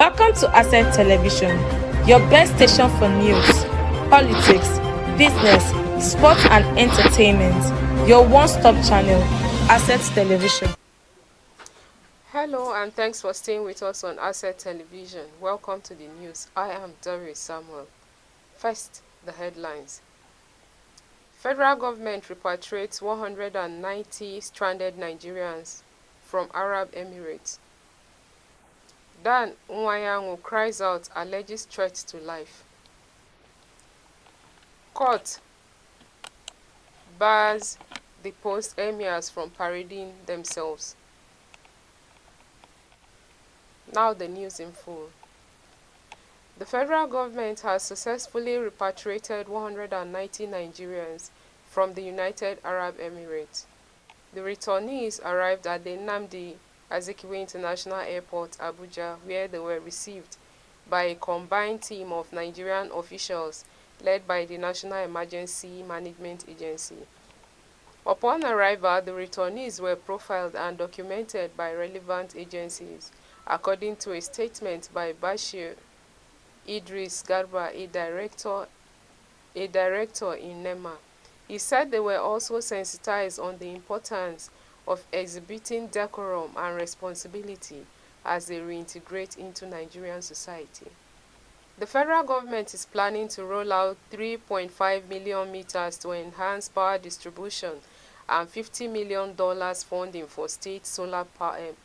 Welcome to Asset Television, your best station for news, politics, business, sports and entertainment. Your one-stop channel, Asset Television. Hello and thanks for staying with us on Asset Television. Welcome to the news. I am Doris Samuel. First, the headlines. Federal government repatriates 190 stranded Nigerians from Arab Emirates. Dan Nwayangu cries out alleges threat to life. Court bars the post emirs from parading themselves. Now the news in full. The federal government has successfully repatriated 190 Nigerians from the United Arab Emirates. The returnees arrived at the Nnamdi Azikiwe International Airport, Abuja, where they were received by a combined team of Nigerian officials led by the National Emergency Management Agency. Upon arrival, the returnees were profiled and documented by relevant agencies, according to a statement by Bashir Idris Garba, a director in NEMA. He said they were also sensitized on the importance of exhibiting decorum and responsibility as they reintegrate into Nigerian society. The federal government is planning to roll out 3.5 million meters to enhance power distribution and $50 million funding for state solar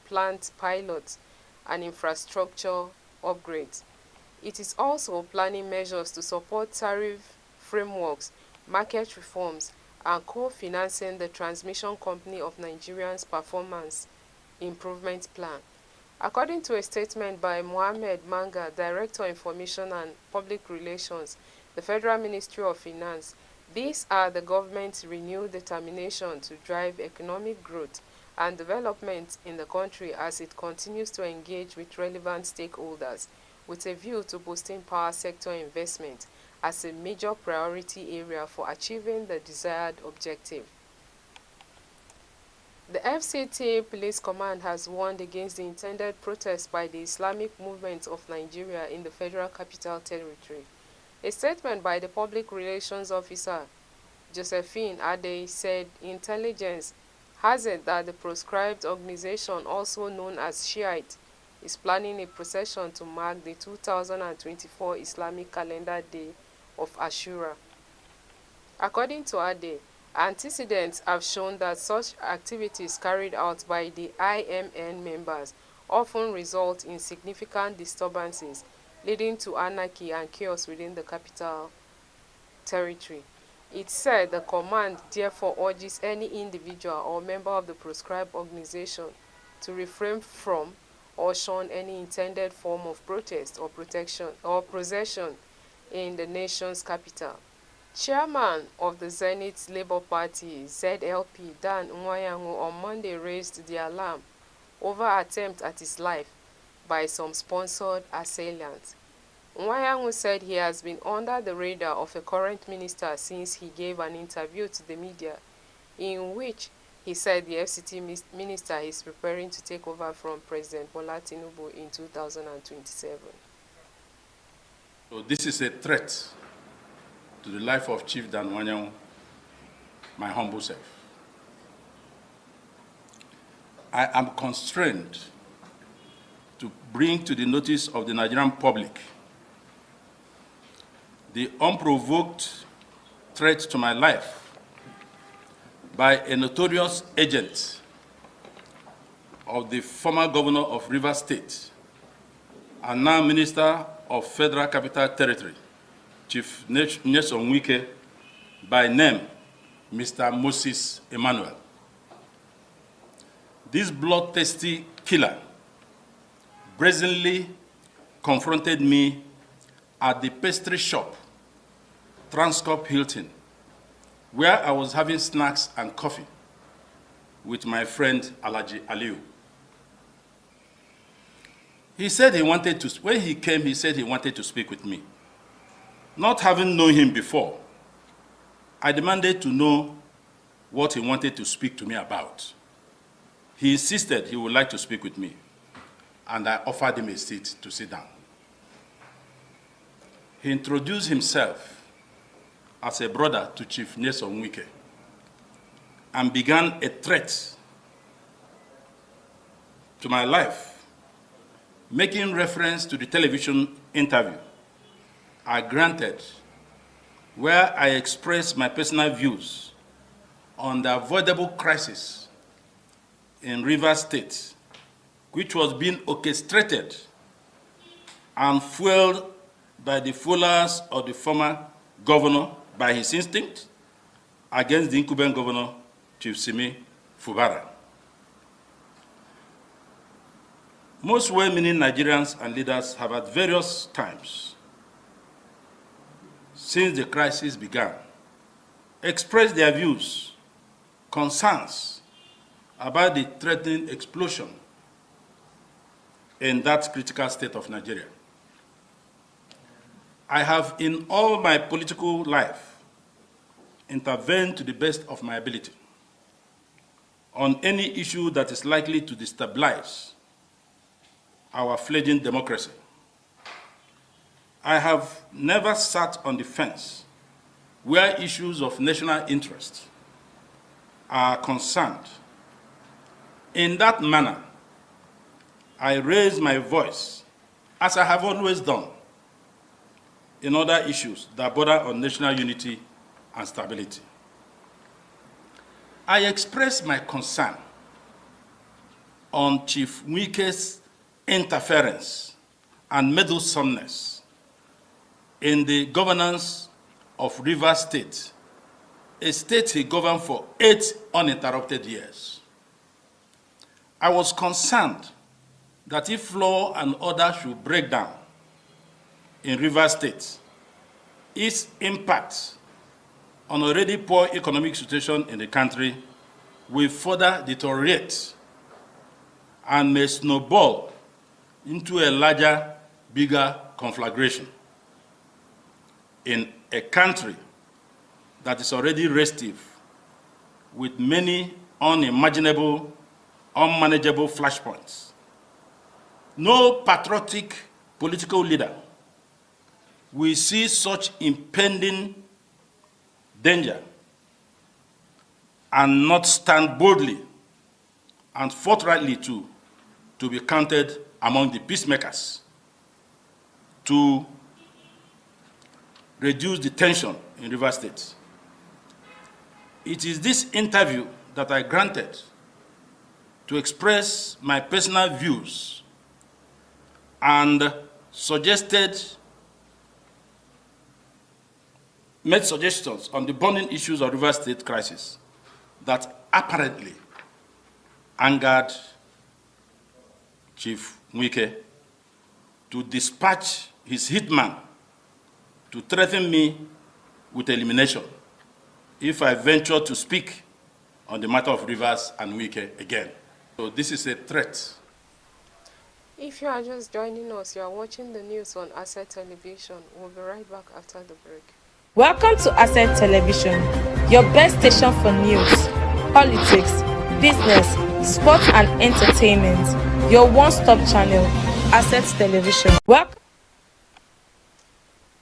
plant pilots and infrastructure upgrades. It is also planning measures to support tariff frameworks, market reforms, and co-financing the Transmission Company of Nigeria's Performance Improvement Plan. According to a statement by Mohammed Manga, Director Information and Public Relations, the Federal Ministry of Finance, these are the government's renewed determination to drive economic growth and development in the country as it continues to engage with relevant stakeholders with a view to boosting power sector investment as a major priority area for achieving the desired objective. The FCT Police Command has warned against the intended protest by the Islamic Movement of Nigeria in the Federal Capital Territory. A statement by the Public Relations Officer, Josephine Ade, said intelligence has it that the proscribed organization, also known as Shiite, is planning a procession to mark the 2024 Islamic calendar day of Ashura. According to Ade, antecedents have shown that such activities carried out by the IMN members often result in significant disturbances, leading to anarchy and chaos within the capital territory. It said the command therefore urges any individual or member of the proscribed organization to refrain from or shun any intended form of protest or procession in the nation's capital. Chairman of the Zenith Labour Party, ZLP, Dan Nwayangu, on Monday raised the alarm over attempt at his life by some sponsored assailants. Nwayangu said he has been under the radar of a current minister since he gave an interview to the media in which he said the FCT minister is preparing to take over from President Bola Tinubu in 2027. So this is a threat to the life of Chief Dan Nwayangu, my humble self. I am constrained to bring to the notice of the Nigerian public the unprovoked threat to my life by a notorious agent of the former governor of Rivers State and now Minister of Federal Capital Territory, Chief Nyesom Wike, by name Mr. Moses Emmanuel. This bloodthirsty killer brazenly confronted me at the pastry shop, Transcorp Hilton, where I was having snacks and coffee with my friend Alhaji Aliu. He said he wanted to, when he came, he said he wanted to speak with me. Not having known him before, I demanded to know what he wanted to speak to me about. He insisted he would like to speak with me. and I offered him a seat to sit down. He introduced himself as a brother to Chief Nyesom Wike and began a threat to my life, making reference to the television interview I granted where I expressed my personal views on the avoidable crisis in Rivers State, which was being orchestrated and fueled by the followers of the former governor by his instinct against the incumbent governor, Chief Simi Fubara. Most well-meaning Nigerians and leaders have at various times since the crisis began expressed their views, concerns about the threatening explosion in that critical state of Nigeria. I have, in all my political life, intervened to the best of my ability on any issue that is likely to destabilize our fledgling democracy. I have never sat on the fence where issues of national interest are concerned. In that manner, I raise my voice, as I have always done, in other issues that border on national unity and stability. I express my concern on Chief Wike's interference and meddlesomeness in the governance of Rivers State, a state he governed for 8 uninterrupted years. I was concerned that if law and order should break down in Rivers State, its impact on already poor economic situation in the country will further deteriorate and may snowball into a larger, bigger conflagration in a country that is already restive with many unimaginable, unmanageable flashpoints. No patriotic political leader will see such impending danger and not stand boldly and forthrightly to be counted among the peacemakers to reduce the tension in Rivers State. It is this interview that I granted to express my personal views and made suggestions on the burning issues of Rivers State crisis that apparently angered Chief Wike to dispatch his hitman to threaten me with elimination if I venture to speak on the matter of Rivers and Wike again. So this is a threat. If you are just joining us, you are watching the news on Asset Television. We'll be right back after the break. Welcome to Asset Television, your best station for news, politics, business, sports and entertainment. Your one-stop channel, Asset Television.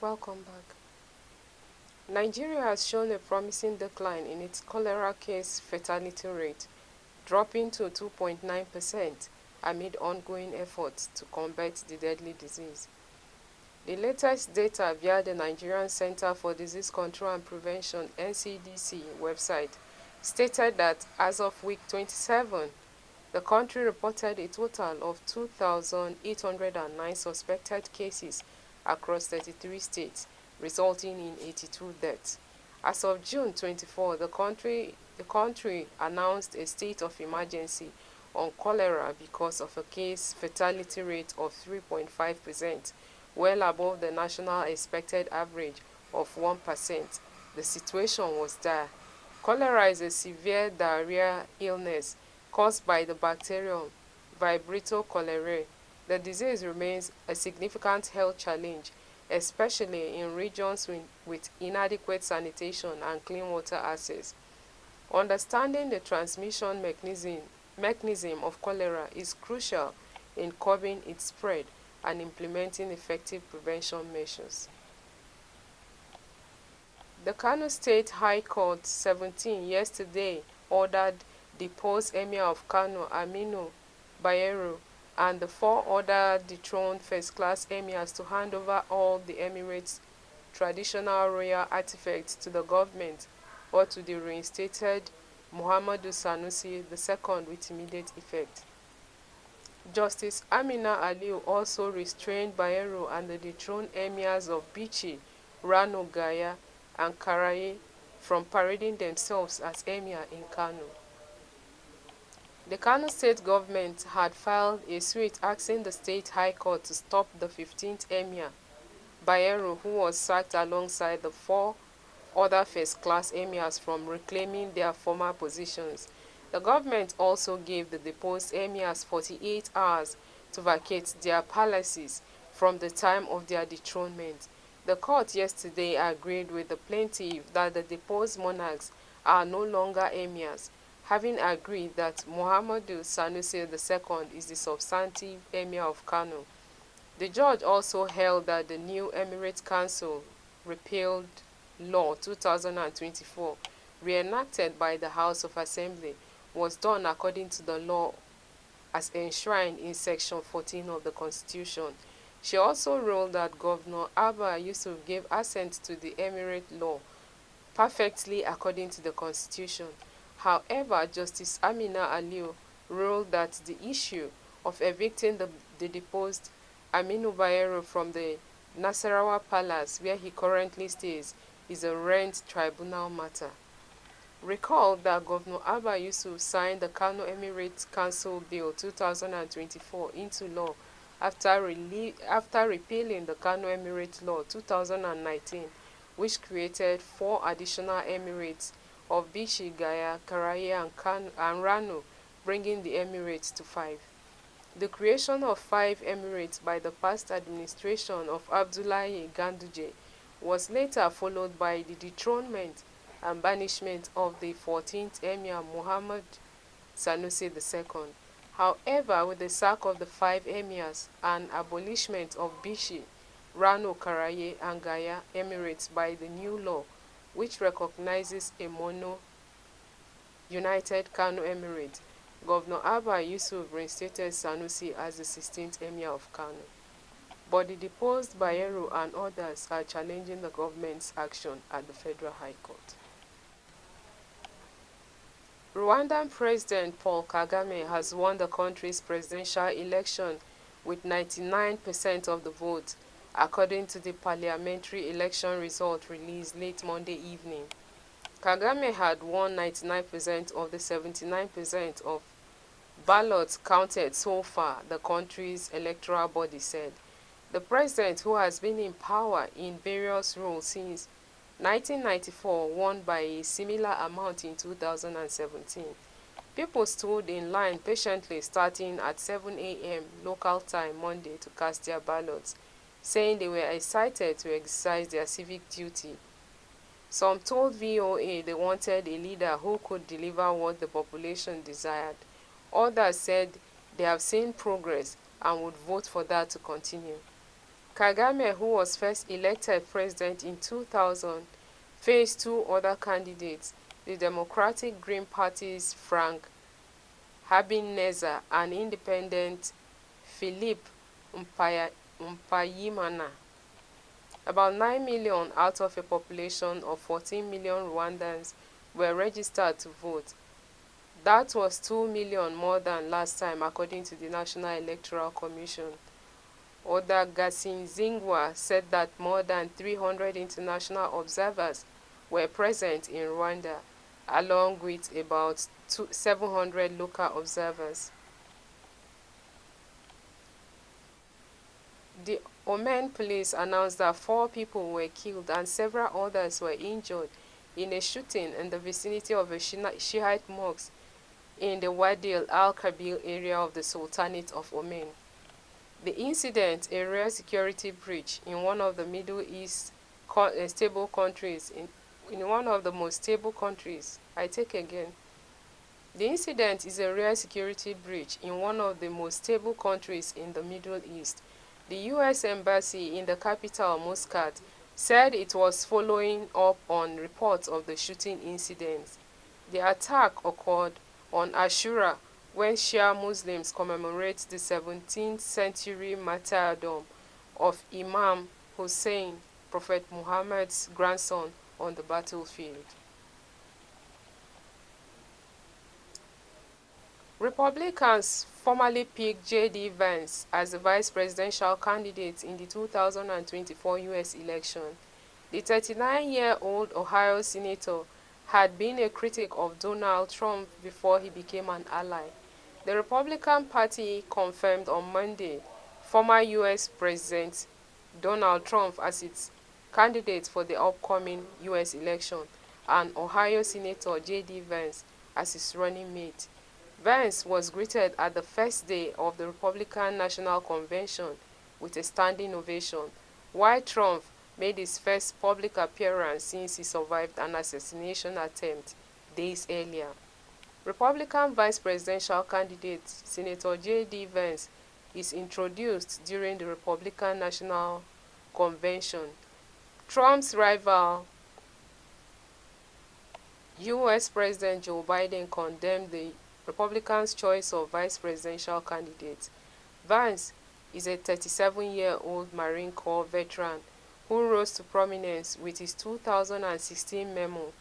Welcome back. Nigeria has shown a promising decline in its cholera case fatality rate, dropping to 2.9% amid ongoing efforts to combat the deadly disease. The latest data via the Nigerian Center for Disease Control and Prevention (NCDC) website stated that as of week 27, the country reported a total of 2,809 suspected cases across 33 states, resulting in 82 deaths. As of June 24, the country announced a state of emergency on cholera because of a case fatality rate of 3.5%, well above the national expected average of 1%. The situation was dire. Cholera is a severe diarrheal illness caused by the bacterium Vibrio cholerae. The disease remains a significant health challenge, especially in regions with inadequate sanitation and clean water access. Understanding the transmission mechanism of cholera is crucial in curbing its spread and implementing effective prevention measures. The Kano State High Court 17 yesterday ordered the deposed Emir of Kano, Aminu Bayero, and the four other dethroned first-class emirs to hand over all the Emirates' traditional royal artifacts to the government or to the reinstated Muhammadu Sanusi II with immediate effect. Justice Amina Aliu also restrained Bayero and the dethroned emirs of Bichi, Rano Gaya, and Karaye from parading themselves as emir in Kano. The Kano state government had filed a suit asking the state high court to stop the 15th emir, Bayero, who was sacked alongside the four other first-class emirs, from reclaiming their former positions. The government also gave the deposed emirs 48 hours to vacate their palaces from the time of their dethronement. The court yesterday agreed with the plaintiff that the deposed monarchs are no longer emirs, having agreed that Muhammadu Sanusi II is the substantive emir of Kano. The judge also held that the new Emirate Council repealed Law 2024, reenacted by the House of Assembly, was done according to the law as enshrined in Section 14 of the Constitution. She also ruled that Governor Abba Yusuf gave assent to the Emirate law perfectly according to the Constitution. However, Justice Amina Aliu ruled that the issue of evicting the deposed Aminu Bayero from the Nasarawa Palace, where he currently stays, is a rent tribunal matter. Recall that Governor Abba Yusuf signed the Kano Emirate Council Bill 2024 into law after repealing the Kano Emirate Law 2019, which created four additional emirates of Bichi, Gaya, Karaye, and Rano, bringing the emirates to 5. The creation of 5 emirates by the past administration of Abdullahi Ganduje was later followed by the dethronement and banishment of the 14th Emir Muhammad Sanusi II. However, with the sack of the 5 emirs and abolishment of Bichi, Rano, Karaye, and Gaya emirates by the new law, which recognizes a united Kano Emirate, Governor Abba Yusuf reinstated Sanusi as the 16th Emir of Kano. But the deposed Bayero and others are challenging the government's action at the Federal High Court. Rwandan President Paul Kagame has won the country's presidential election with 99% of the vote, according to the parliamentary election result released late Monday evening. Kagame had won 99% of the 79% of ballots counted so far, the country's electoral body said. The president, who has been in power in various roles since 1994, won by a similar amount in 2017. People stood in line patiently starting at 7 a.m. local time Monday to cast their ballots, saying they were excited to exercise their civic duty. Some told VOA they wanted a leader who could deliver what the population desired. Others said they have seen progress and would vote for that to continue. Kagame, who was first elected president in 2000, faced 2 other candidates, the Democratic Green Party's Frank Habineza and independent Philip Mpayimana. About 9 million out of a population of 14 million Rwandans were registered to vote. That was 2 million more than last time, according to the National Electoral Commission. Oda Gasinzingwa said that more than 300 international observers were present in Rwanda, along with about 700 local observers. The Oman police announced that 4 people were killed and several others were injured in a shooting in the vicinity of a Shiite mosque in the Wadi al-Kabir area of the Sultanate of Oman. The incident, a rare security breach in one of the Middle East stable countries, in one of the most stable countries, The incident is a rare security breach in one of the most stable countries in the Middle East. The U.S. Embassy in the capital, Muscat, said it was following up on reports of the shooting incident. The attack occurred on Ashura, when Shia Muslims commemorate the 17th century martyrdom of Imam Hussein, Prophet Muhammad's grandson, on the battlefield. Republicans formally picked J.D. Vance as the vice presidential candidate in the 2024 U.S. election. The 39-year-old Ohio senator had been a critic of Donald Trump before he became an ally. The Republican Party confirmed on Monday former U.S. President Donald Trump as its candidate for the upcoming U.S. election and Ohio Senator J.D. Vance as his running mate. Vance was greeted at the first day of the Republican National Convention with a standing ovation, while Trump made his first public appearance since he survived an assassination attempt days earlier. Republican vice presidential candidate Senator J.D. Vance is introduced during the Republican National Convention. Trump's rival, U.S. President Joe Biden, condemned the Republicans' choice of vice presidential candidate. Vance is a 37-year-old Marine Corps veteran who rose to prominence with his 2016 memo,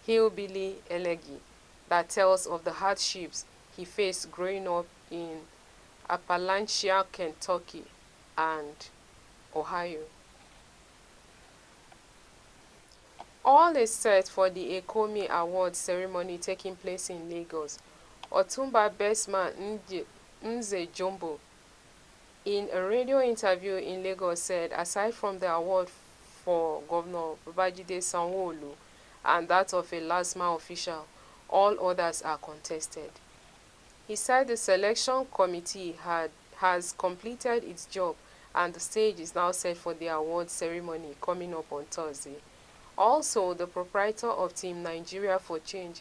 Hillbilly Elegy, that tells of the hardships he faced growing up in Appalachia, Kentucky, and Ohio. All is set for the Ekomi Awards ceremony taking place in Lagos. Otumba Bestman Nze Jumbo, in a radio interview in Lagos, said aside from the award for Governor Babajide Sanwo-Olu and that of a LASMA official, all others are contested. He said the selection committee has completed its job and the stage is now set for the award ceremony coming up on Thursday. Also, the proprietor of Team Nigeria for Change,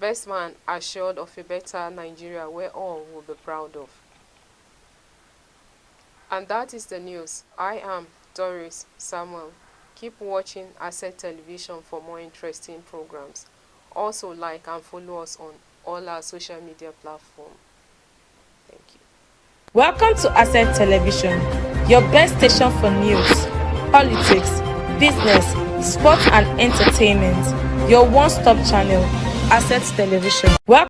Bestman, assured of a better Nigeria where all will be proud of. And that is the news. I am Doris Samuel. Keep watching Asset Television for more interesting programs. Also like and follow us on all our social media platforms. Thank you. Welcome to Asset Television, your best station for news, politics, business, sports and entertainment. Your one-stop channel, Asset Television. Welcome